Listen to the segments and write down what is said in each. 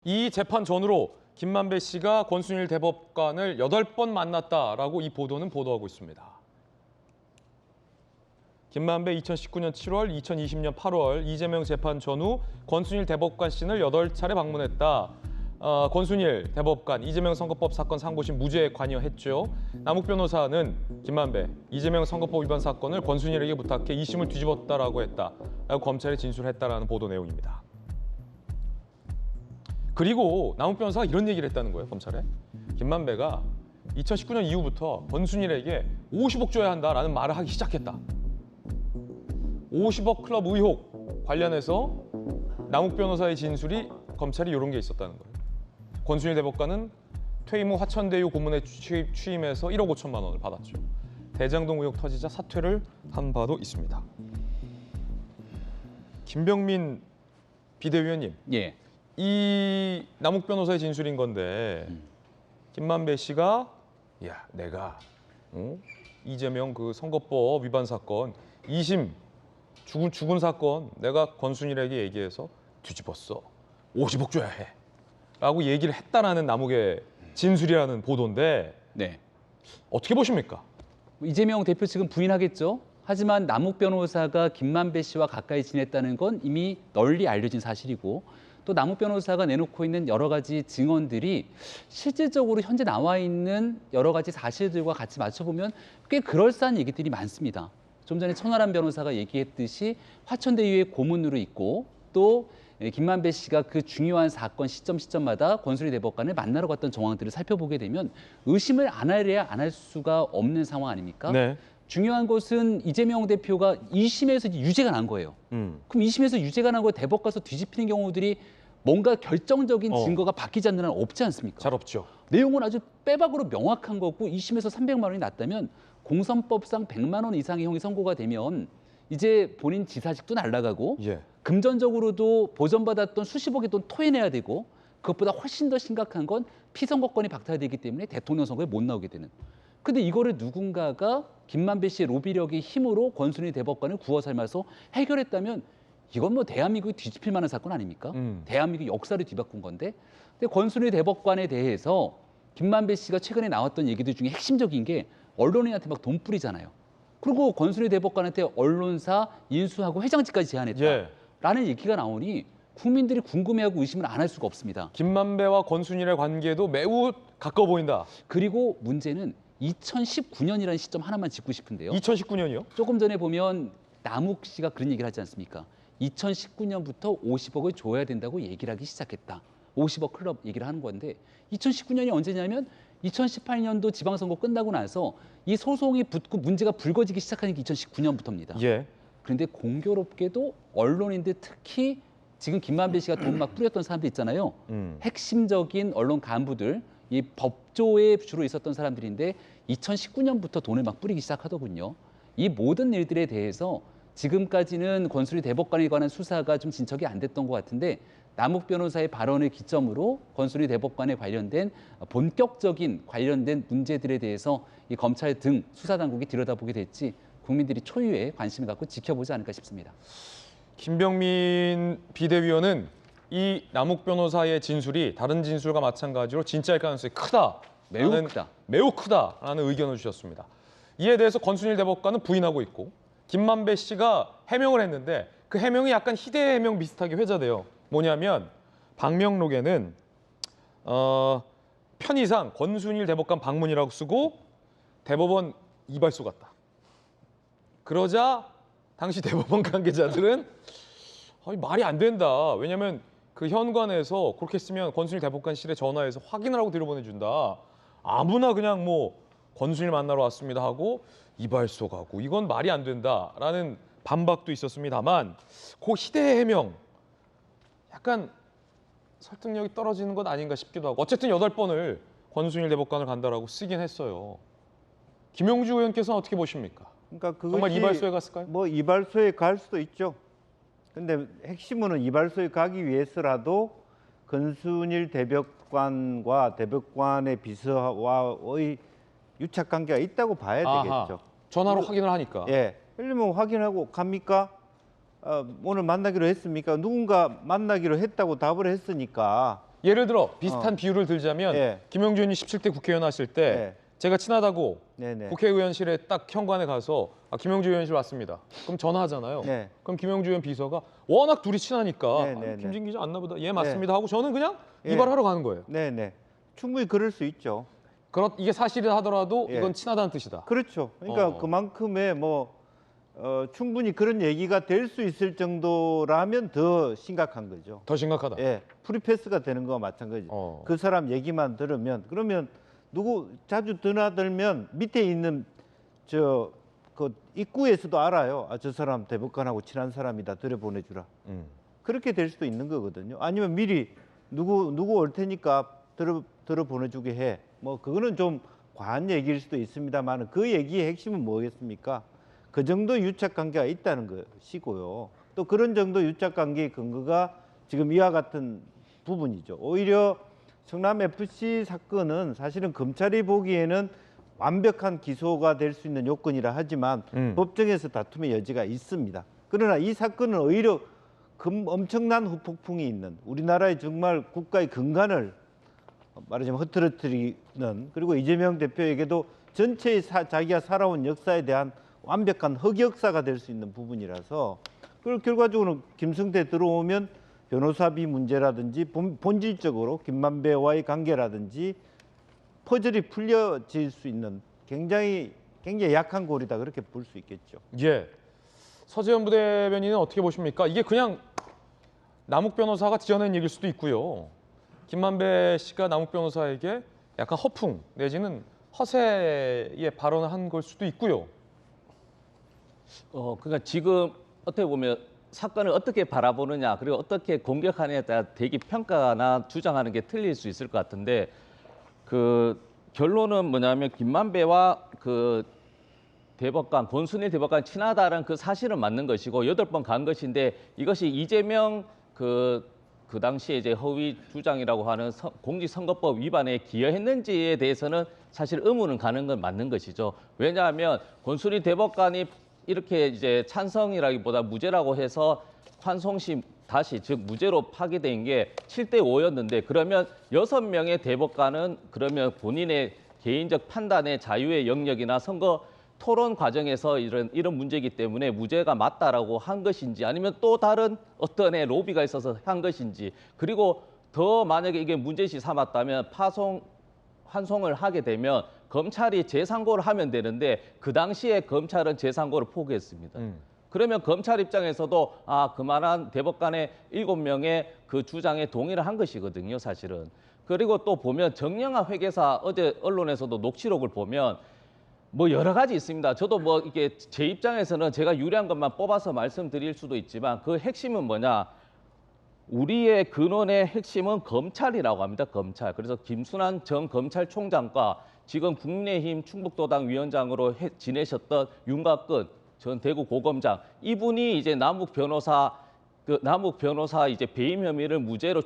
이 재판 전후로 김만배 씨가 권순일 대법관을 8번 만났다라고 이 보도는 보도하고 있습니다. 김만배 2019년 7월, 2020년 8월 이재명 재판 전후 권순일 대법관 씨를 8차례 방문했다. 권순일 대법관 이재명 선거법 사건 상고심 무죄에 관여했죠. 남욱 변호사는 김만배 이재명 선거법 위반 사건을 권순일에게 부탁해 2심을 뒤집었다라고 했다라고 검찰에 진술했다라는 보도 내용입니다. 그리고 남욱 변호사가 이런 얘기를 했다는 거예요, 검찰에. 김만배가 2019년 이후부터 권순일에게 50억 줘야 한다라는 말을 하기 시작했다. 50억 클럽 의혹 관련해서 남욱 변호사의 진술이 검찰이 이런 게 있었다는 거예요. 권순일 대법관은 퇴임 후 화천대유 고문에 취임해서 1억 5천만 원을 받았죠. 대장동 의혹 터지자 사퇴를 한 바도 있습니다. 김병민 비대위원님. 예. 이 남욱 변호사의 진술인 건데 김만배 씨가 야 내가 이재명 그 선거법 위반 사건 2심 죽은 사건 내가 권순일에게 얘기해서 뒤집었어. 50억 줘야 해. 라고 얘기를 했다라는 남욱의 진술이라는 보도인데 네. 어떻게 보십니까? 이재명 대표 측은 부인하겠죠. 하지만 남욱 변호사가 김만배 씨와 가까이 지냈다는 건 이미 널리 알려진 사실이고 또 남욱 변호사가 내놓고 있는 여러 가지 증언들이 실질적으로 현재 나와 있는 여러 가지 사실들과 같이 맞춰보면 꽤 그럴싸한 얘기들이 많습니다. 좀 전에 천하람 변호사가 얘기했듯이 화천대유의 고문으로 있고 또 김만배 씨가 그 중요한 사건 시점마다 권순일 대법관을 만나러 갔던 정황들을 살펴보게 되면 의심을 안 하려야 안 할 수가 없는 상황 아닙니까? 네. 중요한 것은 이재명 대표가 2심에서 유죄가 난 거예요. 그럼 2심에서 유죄가 난 거 대법 가서 뒤집히는 경우들이 뭔가 결정적인 증거가 바뀌지 않는 한 없지 않습니까? 잘 없죠. 내용은 아주 빼박으로 명확한 거고 2심에서 300만 원이 났다면 공선법상 100만 원 이상의 형이 선고가 되면 이제 본인 지사직도 날아가고 예. 금전적으로도 보전받았던 수십억의 돈 토해내야 되고 그것보다 훨씬 더 심각한 건 피선거권이 박탈되기 때문에 대통령 선거에 못 나오게 되는. 근데 이거를 누군가가 김만배 씨의 로비력의 힘으로 권순일 대법관을 구워 삶아서 해결했다면 이건 뭐 대한민국이 뒤집힐 만한 사건 아닙니까? 대한민국 역사를 뒤바꾼 건데. 근데 권순일 대법관에 대해서 김만배 씨가 최근에 나왔던 얘기들 중에 핵심적인 게 언론인한테 막 돈 뿌리잖아요. 그리고 권순일 대법관한테 언론사 인수하고 회장직까지 제안했다라는 얘기가 나오니 국민들이 궁금해하고 의심을 안 할 수가 없습니다. 김만배와 권순일의 관계도 매우 가까워 보인다. 그리고 문제는 2019년이라는 시점 하나만 짚고 싶은데요. 2019년이요? 조금 전에 보면 남욱 씨가 그런 얘기를 하지 않습니까? 2019년부터 50억을 줘야 된다고 얘기를 하기 시작했다. 50억 클럽 얘기를 하는 건데 2019년이 언제냐면 2018년도 지방선거 끝나고 나서 이 소송이 붙고 문제가 불거지기 시작하는 게 2019년부터입니다. 예. 그런데 공교롭게도 언론인들 특히 지금 김만배 씨가 돈 막 뿌렸던 사람들 있잖아요. 핵심적인 언론 간부들, 이 법조에 주로 있었던 사람들인데 2019년부터 돈을 막 뿌리기 시작하더군요. 이 모든 일들에 대해서 지금까지는 권순일 대법관에 관한 수사가 좀 진척이 안 됐던 것 같은데 남욱 변호사의 발언을 기점으로 권순일 대법관에 관련된 본격적인 관련된 문제들에 대해서 이 검찰 등 수사당국이 들여다보게 될지 국민들이 초유의 관심을 갖고 지켜보지 않을까 싶습니다. 김병민 비대위원은 이 남욱 변호사의 진술이 다른 진술과 마찬가지로 진짜일 가능성이 크다. 매우 크다. 매우 크다라는 의견을 주셨습니다. 이에 대해서 권순일 대법관은 부인하고 있고 김만배 씨가 해명을 했는데 그 해명이 약간 희대 해명 비슷하게 회자돼요. 뭐냐면 방명록에는 편의상 권순일 대법관 방문이라고 쓰고 대법원 이발소 갔다. 그러자 당시 대법원 관계자들은 말이 안 된다. 왜냐하면 그 현관에서 그렇게 쓰면 권순일 대법관실에 전화해서 확인을 하고 들여보내준다. 아무나 그냥 뭐 권순일 만나러 왔습니다 하고 이발소 가고 이건 말이 안 된다라는 반박도 있었습니다만 그 희대 해명 약간 설득력이 떨어지는 것 아닌가 싶기도 하고 어쨌든 8번을 권순일 대법관을 간다라고 쓰긴 했어요. 김용주 의원께서는 어떻게 보십니까? 그러니까 그것이 정말 이발소에 갔을까요? 뭐 이발소에 갈 수도 있죠. 근데 핵심은 이발소에 가기 위해서라도 권순일 대법관과 대법관의 비서와의 유착 관계가 있다고 봐야 되겠죠. 전화로 확인을 하니까. 예. 그러면 확인하고 갑니까? 오늘 만나기로 했습니까? 누군가 만나기로 했다고 답을 했으니까 예를 들어 비슷한 비유를 들자면 예. 김영주 의원이 17대 국회의원 하실 때 예. 제가 친하다고 네네. 국회의원실에 딱 현관에 가서 김영주 의원실 왔습니다. 그럼 전화하잖아요. 네. 그럼 김영주 의원 비서가 워낙 둘이 친하니까 네, 네, 김진 네. 기자 안 나보다 예 맞습니다 하고 저는 그냥 예. 이발하러 가는 거예요. 네네. 충분히 그럴 수 있죠. 이게 사실이라 하더라도 예. 이건 친하다는 뜻이다. 그렇죠. 그러니까 어. 그만큼의 충분히 그런 얘기가 될 수 있을 정도라면 더 심각한 거죠. 더 심각하다. 예, 프리패스가 되는 거와 마찬가지. 어. 그 사람 얘기만 들으면 그러면 누구 자주 드나들면 밑에 있는 그 입구에서도 알아요. 아, 저 사람 대법관하고 친한 사람이다. 들여보내주라. 그렇게 될 수도 있는 거거든요. 아니면 미리 누구 올 테니까 들어보내주게 해. 뭐 그거는 좀 과한 얘기일 수도 있습니다만 그 얘기의 핵심은 뭐겠습니까? 그 정도 유착 관계가 있다는 것이고요. 또 그런 정도 유착 관계의 근거가 지금 이와 같은 부분이죠. 오히려 성남 FC 사건은 사실은 검찰이 보기에는 완벽한 기소가 될 수 있는 요건이라 하지만 법정에서 다툼의 여지가 있습니다. 그러나 이 사건은 오히려 엄청난 후폭풍이 있는 우리나라의 정말 국가의 근간을 말하자면 흐트러뜨리는 그리고 이재명 대표에게도 전체의 자기가 살아온 역사에 대한 완벽한 흑역사가 될 수 있는 부분이라서 그걸 결과적으로 김성태 들어오면 변호사비 문제라든지 본질적으로 김만배와의 관계라든지 퍼즐이 풀려질 수 있는 굉장히 약한 고리다 그렇게 볼 수 있겠죠. 예. 서재현 부대변인은 어떻게 보십니까? 이게 그냥 남욱 변호사가 지어낸 얘기일 수도 있고요. 김만배 씨가 남욱 변호사에게 약간 허풍 내지는 허세의 발언을 한 걸 수도 있고요. 그러니까 지금 어떻게 보면 사건을 어떻게 바라보느냐 그리고 어떻게 공격하느냐에 따라 대기 평가나 주장하는 게 틀릴 수 있을 것 같은데 그 결론은 뭐냐면 김만배와 그 대법관 권순일 대법관 친하다는 그 사실은 맞는 것이고 8번 간 것인데 이것이 이재명 그 당시에 이제 허위 주장이라고 하는 공직선거법 위반에 기여했는지에 대해서는 사실 의문은 가는 건 맞는 것이죠. 왜냐하면 권순일 대법관이 이렇게 이제 찬성이라기보다 무죄라고 해서 환송심 다시 즉 무죄로 파기된 게 7대 5였는데 그러면 6명의 대법관은 그러면 본인의 개인적 판단의 자유의 영역이나 선거 토론 과정에서 이런 문제이기 때문에 무죄가 맞다라고 한 것인지 아니면 또 다른 어떤 로비가 있어서 한 것인지 그리고 더 만약에 이게 문제시 삼았다면 환송을 하게 되면 검찰이 재상고를 하면 되는데 그 당시에 검찰은 재상고를 포기했습니다. 그러면 검찰 입장에서도 그만한 대법관의 7명의 그 주장에 동의를 한 것이거든요, 사실은. 그리고 또 보면 정영아 회계사 어제 언론에서도 녹취록을 보면 뭐 여러 가지 있습니다. 저도 뭐 이게 제 입장에서는 제가 유리한 것만 뽑아서 말씀드릴 수도 있지만 그 핵심은 뭐냐? 우리의 근원의 핵심은 검찰이라고 합니다. 검찰. 그래서 김순환 전 검찰총장과 지금 국민의힘 충북도당 위원장으로 지내셨던 윤곽근 전 대구 고검장 이분이 이제 남욱 변호사 이제 배임 혐의를 무죄로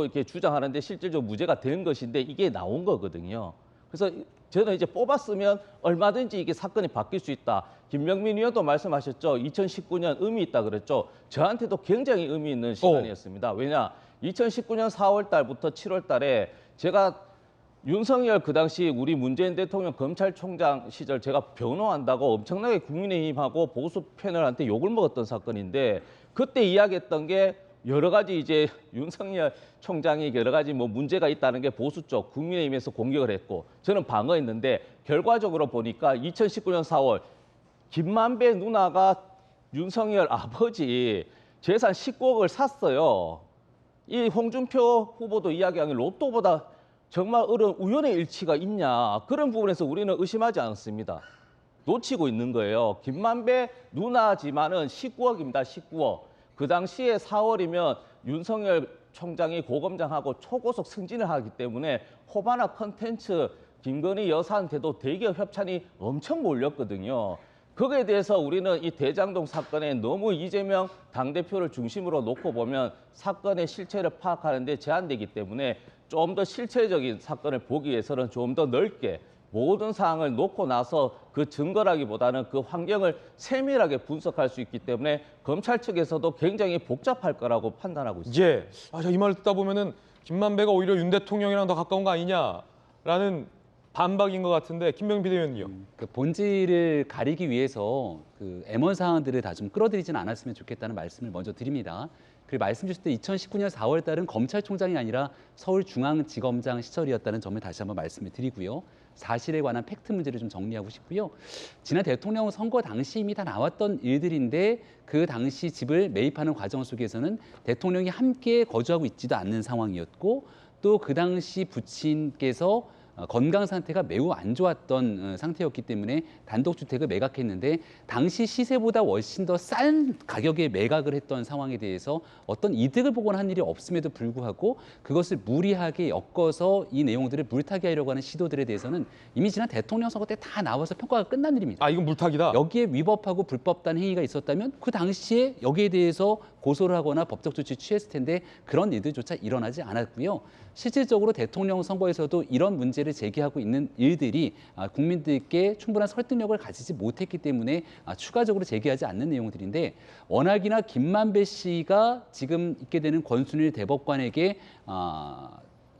이렇게 주장하는데 실질적으로 무죄가 된 것인데 이게 나온 거거든요. 그래서 저는 이제 뽑았으면 얼마든지 이게 사건이 바뀔 수 있다. 김명민 의원도 말씀하셨죠. 2019년 의미 있다 그랬죠. 저한테도 굉장히 의미 있는 시간이었습니다. 왜냐? 2019년 4월 달부터 7월 달에 제가 윤석열 그 당시 우리 문재인 대통령 검찰총장 시절 제가 변호한다고 엄청나게 국민의힘하고 보수 패널한테 욕을 먹었던 사건인데 그때 이야기했던 게 여러 가지 이제 윤석열 총장이 여러 가지 뭐 문제가 있다는 게 보수 쪽 국민의힘에서 공격을 했고 저는 방어했는데 결과적으로 보니까 2019년 4월 김만배 누나가 윤석열 아버지 재산 19억을 샀어요. 이 홍준표 후보도 이야기한 게 로또보다 정말 어려운 우연의 일치가 있냐. 그런 부분에서 우리는 의심하지 않습니다. 놓치고 있는 거예요. 김만배 누나지만은 19억입니다. 19억. 그 당시에 4월이면 윤석열 총장이 고검장하고 초고속 승진을 하기 때문에 호바나 컨텐츠 김건희 여사한테도 대기업 협찬이 엄청 몰렸거든요. 거기에 대해서 우리는 이 대장동 사건에 너무 이재명 당대표를 중심으로 놓고 보면 사건의 실체를 파악하는 데 제한되기 때문에 좀 더 실체적인 사건을 보기 위해서는 좀 더 넓게 모든 사항을 놓고 나서 그 증거라기보다는 그 환경을 세밀하게 분석할 수 있기 때문에 검찰 측에서도 굉장히 복잡할 거라고 판단하고 있습니다. 예. 이 말을 듣다 보면은 김만배가 오히려 윤 대통령이랑 더 가까운 거 아니냐라는 반박인 것 같은데 김병민 비대위원님요. 그 본질을 가리기 위해서 그 애먼 사항들을 다 좀 끌어들이지는 않았으면 좋겠다는 말씀을 먼저 드립니다. 그리고 말씀 주실 때 2019년 4월 달은 검찰총장이 아니라 서울중앙지검장 시절이었다는 점을 다시 한번 말씀을 드리고요. 사실에 관한 팩트 문제를 좀 정리하고 싶고요. 지난 대통령 선거 당시 이미 다 나왔던 일들인데 그 당시 집을 매입하는 과정 속에서는 대통령이 함께 거주하고 있지도 않는 상황이었고 또 그 당시 부친께서 건강 상태가 매우 안 좋았던 상태였기 때문에 단독주택을 매각했는데 당시 시세보다 훨씬 더 싼 가격에 매각을 했던 상황에 대해서 어떤 이득을 보거나 한 일이 없음에도 불구하고 그것을 무리하게 엮어서 이 내용들을 물타기 하려고 하는 시도들에 대해서는 이미 지난 대통령 선거 때 다 나와서 평가가 끝난 일입니다. 아 이건 물타기다. 여기에 위법하고 불법단 행위가 있었다면 그 당시에 여기에 대해서 고소를 하거나 법적 조치 취했을 텐데 그런 일들조차 일어나지 않았고요. 실질적으로 대통령 선거에서도 이런 문제를 제기하고 있는 일들이 국민들께 충분한 설득력을 가지지 못했기 때문에 추가적으로 제기하지 않는 내용들인데 워낙이나 김만배 씨가 지금 있게 되는 권순일 대법관에게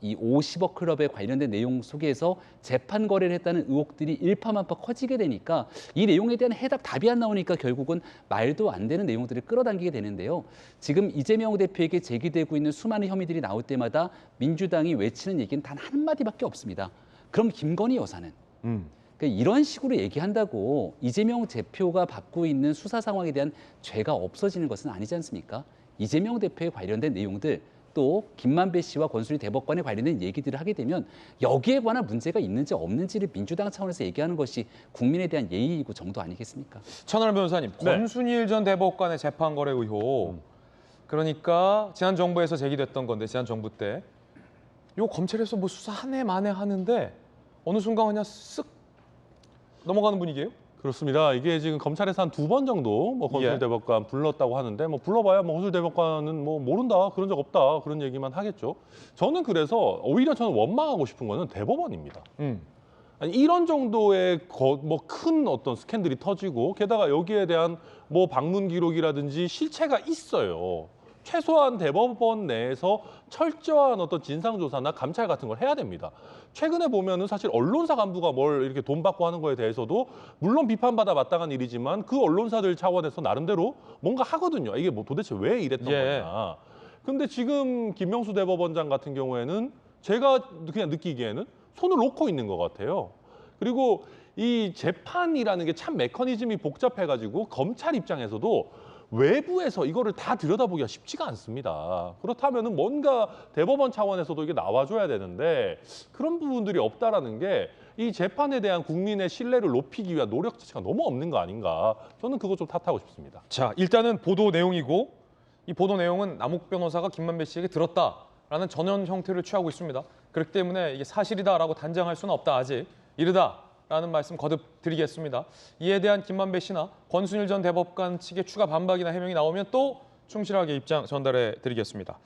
이 50억 클럽에 관련된 내용 속에서 재판 거래를 했다는 의혹들이 일파만파 커지게 되니까 이 내용에 대한 답이 안 나오니까 결국은 말도 안 되는 내용들을 끌어당기게 되는데요. 지금 이재명 대표에게 제기되고 있는 수많은 혐의들이 나올 때마다 민주당이 외치는 얘기는 단 한마디밖에 없습니다. 그럼 김건희 여사는? 그러니까 이런 식으로 얘기한다고 이재명 대표가 받고 있는 수사 상황에 대한 죄가 없어지는 것은 아니지 않습니까? 이재명 대표에 관련된 내용들 또 김만배 씨와 권순일 대법관에 관련된 얘기들을 하게 되면 여기에 관한 문제가 있는지 없는지를 민주당 차원에서 얘기하는 것이 국민에 대한 예의이고 정도 아니겠습니까? 천하람 변호사님, 권순일 전 대법관의 재판 거래 의혹. 그러니까 지난 정부에서 제기됐던 건데 지난 정부 때 요 검찰에서 뭐 수사 한 해 만에 하는데 어느 순간 그냥 쓱 넘어가는 분위기예요? 그렇습니다. 이게 지금 검찰에서 한 2번 정도 뭐 권순일 예. 대법관 불렀다고 하는데 뭐 불러봐야 뭐 권순일 대법관은 뭐 모른다 그런 적 없다 그런 얘기만 하겠죠. 저는 그래서 오히려 저는 원망하고 싶은 거는 대법원입니다. 아니, 이런 정도의 뭐 큰 어떤 스캔들이 터지고 게다가 여기에 대한 뭐 방문 기록이라든지 실체가 있어요. 최소한 대법원 내에서 철저한 어떤 진상조사나 감찰 같은 걸 해야 됩니다. 최근에 보면은 사실 언론사 간부가 뭘 이렇게 돈 받고 하는 거에 대해서도 물론 비판받아 마땅한 일이지만 그 언론사들 차원에서 나름대로 뭔가 하거든요. 이게 뭐 도대체 왜 이랬던 예. 거냐. 근데 지금 김명수 대법원장 같은 경우에는 제가 그냥 느끼기에는 손을 놓고 있는 것 같아요. 그리고 이 재판이라는 게 참 메커니즘이 복잡해가지고 검찰 입장에서도 외부에서 이거를 다 들여다보기가 쉽지가 않습니다. 그렇다면은 뭔가 대법원 차원에서도 이게 나와줘야 되는데 그런 부분들이 없다라는 게 이 재판에 대한 국민의 신뢰를 높이기 위한 노력 자체가 너무 없는 거 아닌가. 저는 그거 좀 탓하고 싶습니다. 자, 일단은 보도 내용이고 이 보도 내용은 남욱 변호사가 김만배 씨에게 들었다라는 전형 형태를 취하고 있습니다. 그렇기 때문에 이게 사실이다라고 단정할 수는 없다. 아직 이르다라는 말씀 거듭 드리겠습니다. 이에 대한 김만배 씨나 권순일 전 대법관 측의 추가 반박이나 해명이 나오면 또 충실하게 입장 전달해 드리겠습니다.